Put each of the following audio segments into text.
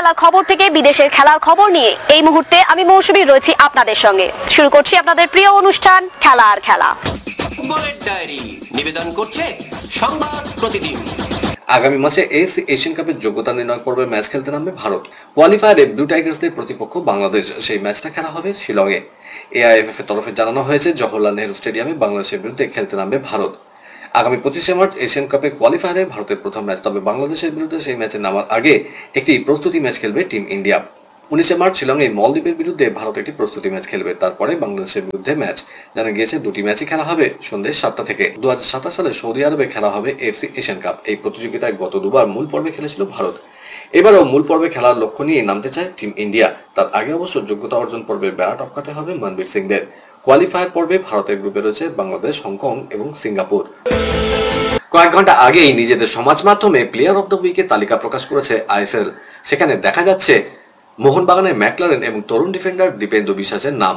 খেলার খবর থেকে বিদেশের খেলার খবর নিয়ে এই মুহূর্তে আমি মৌসুমী রয়েছি আপনাদের সঙ্গে। শুরু করছি আপনাদের প্রিয় অনুষ্ঠান খেলা আর খেলা। বুলেট ডায়েরি নিবেদন করছে সংবাদ প্রতিদিন। আগামী মাসে এএফসি এশিয়ান কাপের যোগ্যতা নির্ণয় পর্বে ম্যাচ খেলতে নামবে ভারত। কোয়ালিফায়ারে ব্লু টাইগার্সদের প্রতিপক্ষ বাংলাদেশ। সেই ম্যাচটা খেলা হবে শিলংয়ে। এআইএফএফ এর তরফে জানানো হয়েছে জওহরলাল নেহরু স্টেডিয়ামে বাংলাদেশের বিরুদ্ধে খেলতে নামবে ভারত। আগামী 25শে মার্চ এশিয়ান কাপের কোয়ালিফায়ারে ভারতের প্রথম ম্যাচ। তবে বাংলাদেশের বিরুদ্ধে সেই ম্যাচে নামার আগে একটি প্রস্তুতি ম্যাচ খেলবে টিম ইন্ডিয়া। 19শে মার্চ শিলংয়ে মলদ্বীপের বিরুদ্ধে ভারত একটি প্রস্তুতি ম্যাচ খেলবে। তারপরে বাংলাদেশের বিরুদ্ধে ম্যাচ। জানা গিয়েছে দুটি ম্যাচই খেলা হবে সন্ধ্যে 7টা থেকে। 2027 সালে সৌদি আরবে খেলা হবে এএফসি এশিয়ান কাপ। এই প্রতিযোগিতায় গত দুবার মূল পর্বে খেলেছিল ভারত। এবারও মূল পর্বে খেলার লক্ষ্য নিয়ে নামতে চায় টিম ইন্ডিয়া। তার আগে অবশ্য যোগ্যতা অর্জন পর্বের বেড়া টপকাতে হবে মনবীর সিংদের। কোয়ালিফায়ার পর্বে ভারতের গ্রুপে রয়েছে বাংলাদেশ, হংকং এবং সিঙ্গাপুর। কয়েক ঘন্টা আগেই নিজেদের সমাজ মাধ্যমে প্লেয়ার অব দ্য উইকের তালিকা প্রকাশ করেছে আইএসএল। সেখানে দেখা যাচ্ছে মোহনবাগানের ম্যাকলারেন এবং তরুণ ডিফেন্ডার দীপেন্দু বিশ্বাসের নাম।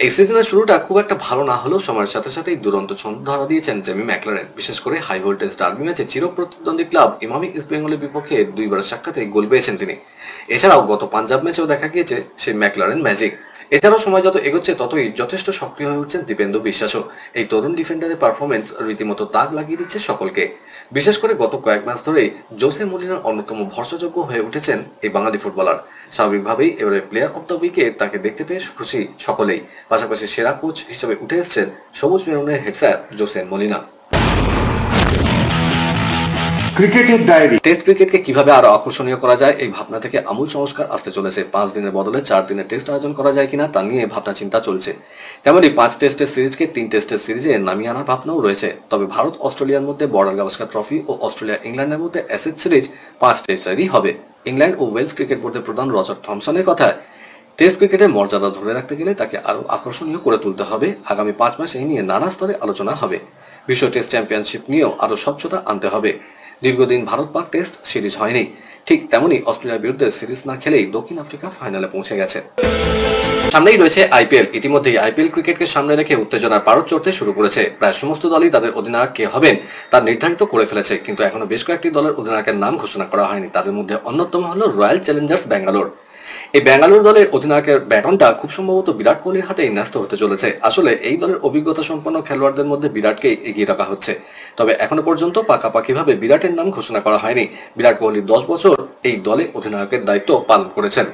এই সিজনের শুরুটা খুব একটা ভালো না হলেও সময়ের সাথে সাথেই দুরন্ত ছন্দ ধরা দিয়েছেন জেমি ম্যাকলারেন। বিশেষ করে হাই ভোল্টেজ ডার্বি ম্যাচে চিরপ্রতিদ্বন্দ্বী ক্লাব ইমামি ইস্ট বেঙ্গলের বিপক্ষে দুইবার সাক্ষাতে গোল পেয়েছেন তিনি। এছাড়াও গত পাঞ্জাব ম্যাচেও দেখা গিয়েছে সেই ম্যাকলারেন ম্যাজিক। এছাড়াও সময় যত এগোচ্ছে ততই যথেষ্ট সক্রিয় হয়ে উঠছেন দীপেন্দু বিশ্বাসও। এই তরুণ ডিফেন্ডারের পারফরমেন্স রীতিমতো তাক লাগিয়ে দিচ্ছে সকলকে। বিশেষ করে গত কয়েক মাস ধরেই জোসে মলিনার অন্যতম ভরসাযোগ্য হয়ে উঠেছেন এই বাঙালি ফুটবলার। স্বাভাবিকভাবেই এবারে প্লেয়ার অব দ্য উইকে তাকে দেখতে পেয়ে খুশি সকলেই। পাশাপাশি সেরা কোচ হিসেবে উঠে এসেছেন সবুজ মেরুনের হেড স্যার জোসে মলিনা। ক্রিকেটের ডায়েরি। টেস্ট ক্রিকেটকে কিভাবে আরো আকর্ষণীয় করা যায় এই ভাবনা থেকে আমূল সংস্কার আসতে চলেছে। 5 দিনের বদলে 4 দিনের টেস্ট আয়োজন করা যায় কিনা তা নিয়ে ভাবনা চিন্তা চলছে। তেমনি 5 টেস্টের সিরিজকে 3 টেস্টের সিরিজে নামিয়ে আনার ভাবনাও রয়েছে। তবে ভারত অস্ট্রেলিয়ার মধ্যে বর্ডার গাভাস্কার ট্রফি ও অস্ট্রেলিয়া ইংল্যান্ডের মধ্যে অ্যাশেজ সিরিজ 5 টেস্টেরই হবে। ইংল্যান্ড ও ওয়েলস ক্রিকেট বোর্ডের প্রধান রজার থমসনের কথায় টেস্ট ক্রিকেটের মর্যাদা ধরে রাখতে গেলে তাকে আরো আকর্ষণীয় করে তুলতে হবে। আগামী 5 মাস এই নিয়ে নানা স্তরে আলোচনা হবে। বিশ্ব টেস্ট চ্যাম্পিয়নশিপ নিয়েও আরো স্বচ্ছতা আনতে হবে। দীর্ঘদিন ভারত পাক টেস্ট সিরিজ হয়নি। ঠিক তেমনি অস্ট্রেলিয়ার বিরুদ্ধে সিরিজ না খেলেই দক্ষিণ আফ্রিকা ফাইনালে পৌঁছে গেছে। সামনেই রয়েছে আইপিএল। ইতিমধ্যেই আইপিএল ক্রিকেটকে সামনে রেখে উত্তেজনার পারদ চড়তে শুরু করেছে। প্রায় সমস্ত দলই তাদের অধিনায়ক কে হবেন তা নির্ধারিত করে ফেলেছে, কিন্তু এখনো বেশ কয়েকটি দলের অধিনায়কের নাম ঘোষণা করা হয়নি। তাদের মধ্যে অন্যতম হলো রয়্যাল চ্যালেঞ্জার্স ব্যাঙ্গালোর। এই ব্যাঙ্গালোর দলের অধিনায়কের ব্যাটনটা খুব সম্ভবত বিরাট কোহলির হাতেই ন্যস্ত হতে চলেছে। আসলে এই দলের অভিজ্ঞতা সম্পন্ন খেলোয়াড়দের মধ্যে বিরাটকেই এগিয়ে রাখা হচ্ছে। তবে এখনো পর্যন্ত পাকাপাকিভাবে বিরাটের নাম ঘোষণা করা হয়নি। বিরাট কোহলি 10 বছর এই দলে অধিনায়কের দায়িত্ব পালন করেছেন।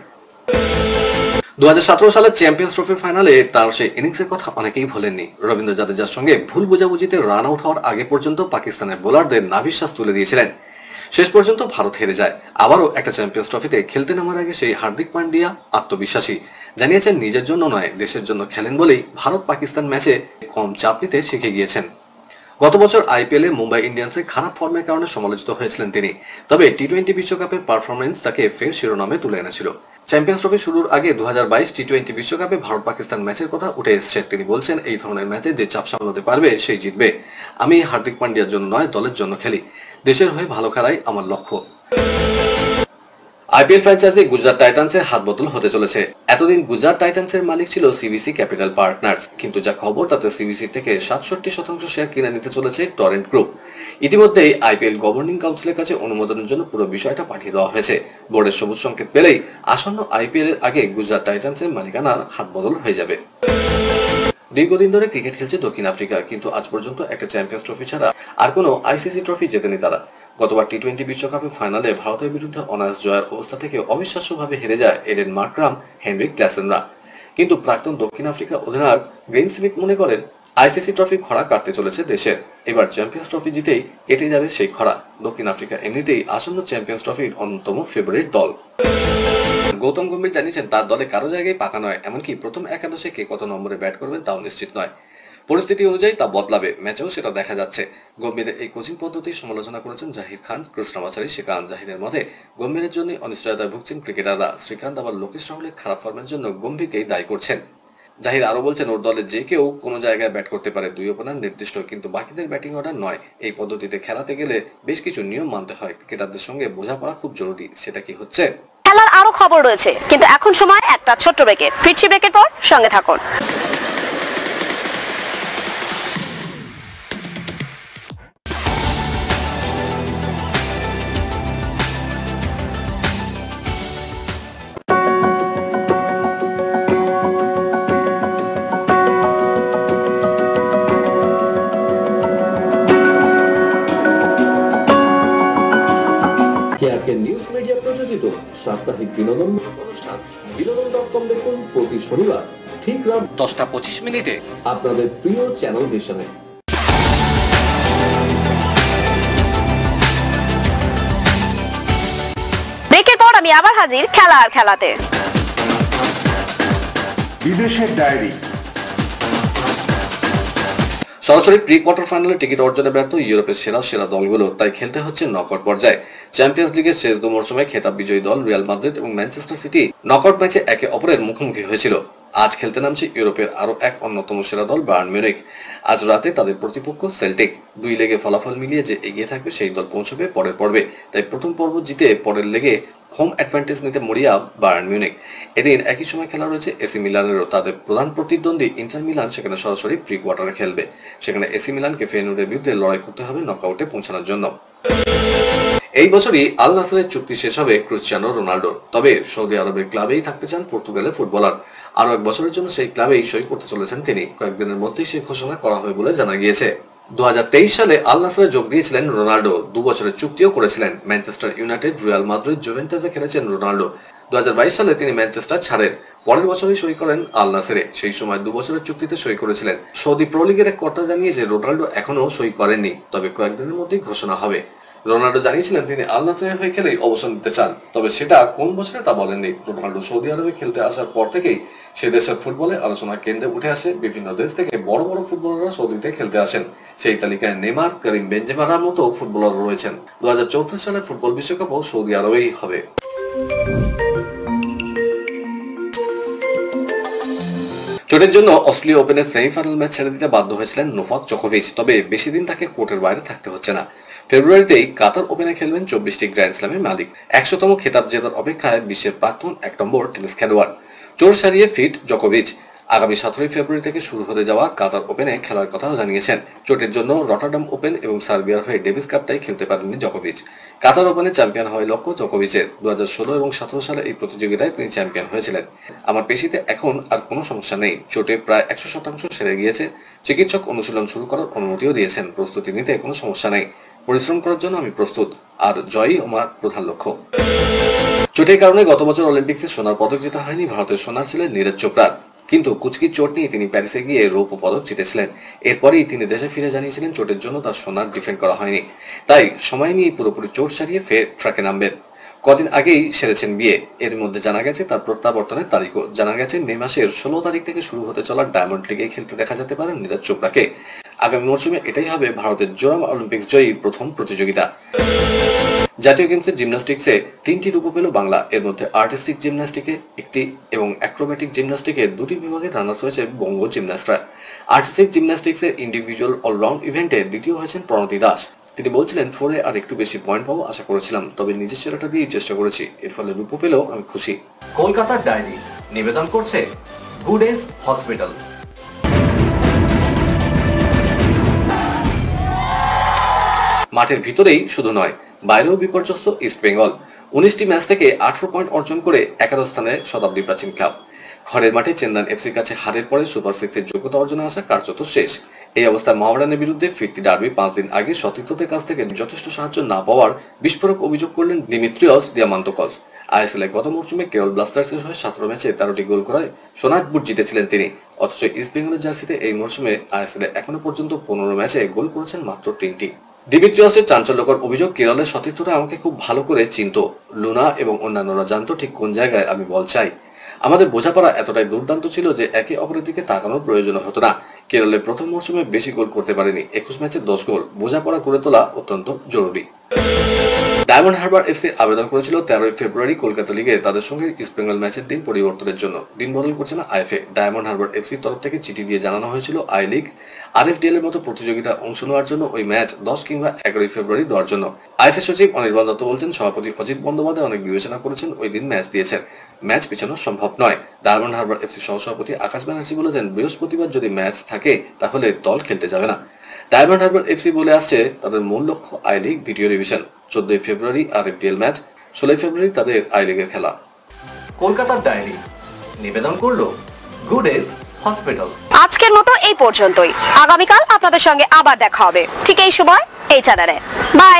2017 সালের চ্যাম্পিয়ন্স ট্রফির ফাইনালে তার সেই ইনিংসের কথা অনেকেই ভোলেননি। রবীন্দ্র জাদেজার সঙ্গে ভুল বোঝাবুঝিতে রান আউট হওয়ার আগে পর্যন্ত পাকিস্তানের বোলারদের নাভিশ্বাস তুলে দিয়েছিলেন। শেষ পর্যন্ত ভারত হেরে যায়। আবারও একটা চ্যাম্পিয়ন্স ট্রফিতে খেলতে নামার আগে সেই হার্দিক পান্ডিয়া আত্মবিশ্বাসী জানিয়েছেন নিজের জন্য নয় দেশের জন্য খেলেন বলেই ভারত পাকিস্তান ম্যাচে কম চাপ নিতে শিখে গিয়েছেন। গত বছর আইপিএলে মুম্বাই ইন্ডিয়ান্সের খারাপ ফর্মের কারণে সমালোচিত হয়েছিলেন তিনি। তবে টি-20 বিশ্বকাপের পারফরমেন্স তাকে ফের শিরোনামে তুলে এনেছিল। চ্যাম্পিয়ন্স ট্রফি শুরুর আগে 2022 টি-20 বিশ্বকাপে ভারত পাকিস্তান ম্যাচের কথা উঠে এসেছে। তিনি বলছেন এই ধরনের ম্যাচে যে চাপ সামলাতে পারবে সেই জিতবে। আমি হার্দিক পান্ডিয়ার জন্য নয় দলের জন্য খেলি। দেশের হয়ে ভালো খেলাই আমার লক্ষ্য। আইপিএল ফ্র্যাঞ্চাইজি গুজরাট টাইটান্সের হাত বদল হতে চলেছে। এতদিন গুজরাট টাইটান্সের মালিক ছিল সিবিসি ক্যাপিটাল পার্টনার্স, কিন্তু যা খবর তাতে সিবিসি থেকে 67% শেয়ার কিনে নিতে চলেছে টরেন্ট গ্রুপ। ইতিমধ্যেই আইপিএল গভর্নিং কাউন্সিলের কাছে অনুমোদনের জন্য পুরো বিষয়টা পাঠিয়ে দেওয়া হয়েছে। বোর্ডের সবুজ সংকেত পেলেই আসন্ন আইপিএল এর আগে গুজরাট টাইটান্সের মালিকানার হাত বদল হয়ে যাবে। দীর্ঘদিন ধরে ক্রিকেট খেলছে দক্ষিণ আফ্রিকা, কিন্তু আজ পর্যন্ত একটা চ্যাম্পিয়ন্স ট্রফি ছাড়া আর কোনো আইসিসি ট্রফি জেতেনি তারা। গতবার টি-20 বিশ্বকাপের ফাইনালে ভারতের বিরুদ্ধে অনায়াস জয়ের অবস্থা থেকে অবিশ্বাস্যভাবে হেরে যায় এডেন মার্করাম, হেনরিক ক্লাসেনরা। কিন্তু প্রাক্তন দক্ষিণ আফ্রিকা অধিনায়ক গ্রেইম স্মিথ মনে করেন আইসিসি ট্রফি খরা কাটতে চলেছে দেশের। এবার চ্যাম্পিয়ন্স ট্রফি জিতেই কেটে যাবে সেই খরা। দক্ষিণ আফ্রিকা এমনিতেই আসন্ন চ্যাম্পিয়ন্স ট্রফির অন্যতম ফেভারিট দল। গৌতম গম্ভীর জানিয়েছেন তার দলে কারো জায়গায় পাকা নয়, এমনকি প্রথম একাদশে কে কত নম্বরে ব্যাট করবেন তাও নিশ্চিত নয়। পরিস্থিতি অনুযায়ী তা বদলাবে, ম্যাচেও সেটা দেখা যাচ্ছে। গম্ভীরের এই কোচিং পদ্ধতির সমালোচনা করেছেন জাহির খান, কৃষ্ণমাচারী, শ্রীকান্ত। জাহিরের মতে গম্ভীরের জন্য অনিশ্চয়তায় ভুগছেন ক্রিকেটাররা। শ্রীকান্ত আবার লোকেশ রাহুলের খারাপ ফর্মের জন্য গম্ভীরকেই দায়ী করছেন। জাহির আরো বলছেন ওর দলে যে কেউ কোনো জায়গায় ব্যাট করতে পারে, 2 ওপেনার নির্দিষ্ট, কিন্তু বাকিদের ব্যাটিং অর্ডার নয়। এই পদ্ধতিতে খেলাতে গেলে বেশ কিছু নিয়ম মানতে হয়। ক্রিকেটারদের সঙ্গে বোঝাপড়া খুব জরুরি। সেটা কি হচ্ছে? খেলার আরো খবর রয়েছে, কিন্তু এখন সময় একটা ছোট্ট ব্রেকের। ফিরছি ব্রেকের পর, সঙ্গে থাকুন। বিনোদনমূলক অনুষ্ঠান বিনোদন.com দেখুন প্রতি শনিবার ঠিক রাত 10:25 আপনাদের প্রিয় চ্যানেল ভিশনে। ব্রেকের পর আমি আবার হাজির খেলা আর খেলাতে। বিদেশের ডায়েরি। সরাসরি প্রি কোয়ার্টার ফাইনালে টিকিট অর্জনে ব্যর্থ ইউরোপের সেরা দলগুলো, তাই খেলতে হচ্ছে নকআউট পর্যায়ে। চ্যাম্পিয়ন্স লিগের শেষ দু মরশুমে খেতাব বিজয়ী দল রিয়াল মাদ্রিদ এবং ম্যানচেস্টার সিটি নকআউট ম্যাচে একে অপরের মুখোমুখি হয়েছিল। আজ খেলতে নামছে ইউরোপের আরো এক অন্যতম সেরা দল বায়ার্ন মিউনিখ। আজ রাতে তাদের প্রতিপক্ষ সেল্টিক। দুই লেগে ফলাফল মিলিয়ে যে এগিয়ে থাকবে সেই দল পৌঁছবে পরের পর্বে, তাই প্রথম পর্ব জিতে পরের লেগে হোম অ্যাডভান্টেজ নিতে মরিয়া বায়ার্ন মিউনিখ। এদিন একই সময় খেলা রয়েছে এসি মিলানেরও। তাদের প্রধান প্রতিদ্বন্দ্বী ইন্টার মিলান সেখানে সরাসরি প্রি কোয়ার্টারে খেলবে। সেখানে এসি মিলানকে ফেইনুর্ডের বিরুদ্ধে লড়াই করতে হবে নকআউটে পৌঁছানোর জন্য। এই বছরই আল নাসরের চুক্তি শেষ হবে ক্রিশ্চিয়ানো রোনাল্ডোর। তবে সৌদি আরবের ক্লাবেই থাকতে চান পর্তুগালের ফুটবলার। আরো এক বছরের জন্য সেই ক্লাবেই সই করতে চলেছেন তিনি। কয়েকদিনের মধ্যেই সেই ঘোষণা করা হবে বলে জানা গিয়েছে। 2023 সালে আল নাসরে যোগ দিয়েছিলেন রোনাল্ডো। 2 বছরের চুক্তিও করেছিলেন। ম্যানচেস্টার ইউনাইটেড, রিয়াল মাদ্রিদ, জুভেন্টাসে খেলেছেন রোনাল্ডো। 2022 সালে তিনি ম্যানচেস্টার ছাড়েন। পরের বছরই সই করেন আল নাসরে। সেই সময় 2 বছরের চুক্তিতে সই করেছিলেন। সৌদি প্রো লিগের এক কর্তা জানিয়েছে রোনাল্ডো এখনো সই করেননি, তবে কয়েকদিনের মধ্যেই ঘোষণা হবে। রোনাল্ডো জানিয়েছিলেন তিনি আল নাসরের হয়ে খেলেই অবসর নিতে চান, তবে সেটা কোন বছরে তা বলেননি। রোনাল্ডো সৌদি আরবে খেলতে আসার পর থেকেই সে দেশের ফুটবলে আলোচনার কেন্দ্রে উঠে আসে। বিভিন্ন দেশ থেকে বড় বড় ফুটবলাররা সৌদিতে খেলতে আসেন। সেই তালিকায় নেইমার, কারিম বেনজেমার মতো ফুটবলার রয়েছেন। 2034 সালে ফুটবল বিশ্বকাপও সৌদি আরবেই হবে। চোটের জন্য অস্ট্রেলিয়া ওপেনের সেমিফাইনাল ম্যাচ ছেড়ে দিতে বাধ্য হয়েছিলেন নোভাক জোকোভিচ। তবে বেশি দিন তাকে কোর্টের বাইরে থাকতে হচ্ছে না। ফেব্রুয়ারিতেই কাতার ওপেনে খেলবেন 24টি গ্র্যান্ড স্ল্যামের মালিক। 100তম খেতাব জেতার অপেক্ষায় বিশ্বের প্রাক্তন 1 নম্বর টেনিস খেলোয়াড়। চোট সারিয়ে ফিট জোকোভিচ। আগামী 17 ফেব্রুয়ারি থেকে শুরু হতে যাওয়া কাতার ওপেনে খেলার কথাও জানিয়েছেন। চোটের জন্য রটারডাম ওপেন এবং সার্বিয়ার হয়ে ডেভিস কাপটাই খেলতে পারেননি জোকোভিচ। কাতার ওপেনে চ্যাম্পিয়ন হওয়ার লক্ষ্য জোকোভিচের। 2016 এবং 17 সালে এই প্রতিযোগিতায় তিনি চ্যাম্পিয়ন হয়েছিলেন। আমার পেশিতে এখন আর কোনো সমস্যা নেই। চোটে প্রায় 100% সেরে গিয়েছে। চিকিৎসক অনুশীলন শুরু করার অনুমতিও দিয়েছেন। প্রস্তুতি নিতে কোনো সমস্যা নেই। পরিশ্রম করার জন্য আমি প্রস্তুত, আর জয়ই আমার প্রধান লক্ষ্য। চোটের কারণে গত বছর অলিম্পিক্সে সোনার পদক জেতা হয়নি ভারতের সোনার ছিলেন নীরজ চোপড়ার। কিন্তু কুচকির চোট নিয়ে তিনি প্যারিসে গিয়ে রৌপ্য পদক জিতেছিলেন। এরপরেই তিনি দেশে ফিরে জানিয়েছিলেন চোটের জন্য তার সোনার ডিফেন্ড করা হয়নি, তাই সময় নিয়ে পুরোপুরি চোট সারিয়ে ফের ট্র্যাকে নামবেন। কদিন আগেই সেরেছেন বিয়ে। এর মধ্যে জানা গেছে তার প্রত্যাবর্তনের তারিখও। জানা গেছে মে মাসের 16 তারিখ থেকে শুরু হতে চলা ডায়মন্ড লিগে খেলতে দেখা যেতে পারে নীরজ চোপড়াকে। আগামী মরশুমে এটাই হবে ভারতের জোড়া অলিম্পিক্স জয়ী প্রথম প্রতিযোগিতা। জাতীয় গেমসে জিমন্যাস্টিক্সে 3টি রূপ পেল বাংলা। এর মধ্যে আর্টিস্টিক জিমন্যাস্টিকে 1টি এবং অ্যাক্রোব্যাটিক জিমন্যাস্টিকে 2টি বিভাগে রানার্স হয়েছে বঙ্গ জিমন্যাস্টরা। আর্টিস্টিক জিমন্যাস্টিক্সের ইন্ডিভিজুয়াল অলরাউন্ড ইভেন্টে দ্বিতীয় হয়েছেন প্রণতি দাস। তিনি বলছিলেন, 4-এ আর একটু বেশি পয়েন্ট পাবো আশা করেছিলাম, তবে নিজের সেরাটা দিয়েই চেষ্টা করেছি। এর ফলে রূপ পেলেও আমি খুশি। কলকাতার ডায়েরি নিবেদন করছে গুডেস হসপিটাল। মাঠের ভিতরেই শুধু নয়, বাইরেও বিপর্যস্ত ইস্ট বেঙ্গল। 19টি ম্যাচ থেকে 18 পয়েন্ট অর্জন করে একাদশ স্থানে শতাব্দী প্রাচীন ক্লাব। ঘরের মাঠে চেন্নাইন এফসির কাছে হারের পরে সুপার 6-এর যোগ্যতা অর্জনে আসা কার্যত শেষ। এই অবস্থায় মহামেডানের বিরুদ্ধে ফিরতি ডার্বি 5 দিন আগে সতীর্থদের কাছ থেকে যথেষ্ট সাহায্য না পাওয়ার বিস্ফোরক অভিযোগ করলেন দিমিত্রিয়স দিয়ামান্তকস। আইএসএল গত মরশুমে কেরল ব্লাস্টার্সের হয়ে 17 ম্যাচে 13টি গোল করায় সোনার বুট জিতেছিলেন তিনি। অথচ ইস্ট বেঙ্গলের জার্সিতে এই মরশুমে আইএসএল এখনো পর্যন্ত 15 ম্যাচে গোল করেছেন মাত্র 3টি। দিমিত্রিয়সের চাঞ্চল্যকর অভিযোগ, কেরলের সতীর্থরা আমাকে খুব ভালো করে চিনত। লুনা এবং অন্যান্যরা জানতো ঠিক কোন জায়গায় আমি বল চাই। আমাদের বোঝাপড়া এতটাই দুর্দান্ত ছিল যে একে অপরের দিকে তাকানোর প্রয়োজন হতো না। কেরলের প্রথম মরশুমে বেশি গোল করতে পারেনি, 21 ম্যাচে 10 গোল। বোঝাপড়া গড়ে তোলা অত্যন্ত জরুরি। ডায়মন্ড হারবার এফসি আবেদন করেছিল 13 ফেব্রুয়ারি কলকাতা লিগে তাদের সঙ্গে ইস্ট বেঙ্গল ম্যাচের দিন পরিবর্তনের জন্য। দিন বদল করছে না আইএফএ। ডায়মন্ড হারবার এফসির তরফ থেকে চিঠি দিয়ে জানানো হয়েছিল আই লিগ, আরএফডিএল এর মতো প্রতিযোগিতায় অংশ নেওয়ার জন্য ওই ম্যাচ 10 কিংবা 11 ফেব্রুয়ারি দেওয়ার জন্য। আইএফএ সচিব অনির্বাণ দত্ত বলছেন, সভাপতি অজিত বন্দ্যোপাধ্যায় অনেক বিবেচনা করেছেন, ওই দিন ম্যাচ দিয়েছেন। ম্যাচ পেছানো সম্ভব নয়। ডায়মন্ড হারবার এফসি সহসভাপতি আকাশ ব্যানার্জি বলেছেন, বৃহস্পতিবার যদি ম্যাচ থাকে তাহলে দল খেলতে যাবে না। ডায়মন্ড হারবার এফসি বলে আসছে তাদের মূল লক্ষ্য আই লিগ দ্বিতীয় ডিভিশন। 14 ফেব্রুয়ারি আরএফডিএল ম্যাচ, 16 ফেব্রুয়ারি তাদের আই লিগের খেলা। কলকাতার ডায়েরি নিবেদন করলো গুডেস হসপিটাল। আজকের মতো এই পর্যন্তই। আগামীকাল আপনাদের সঙ্গে আবার দেখা হবে ঠিক এই সময় এই চ্যানেলে। বাই।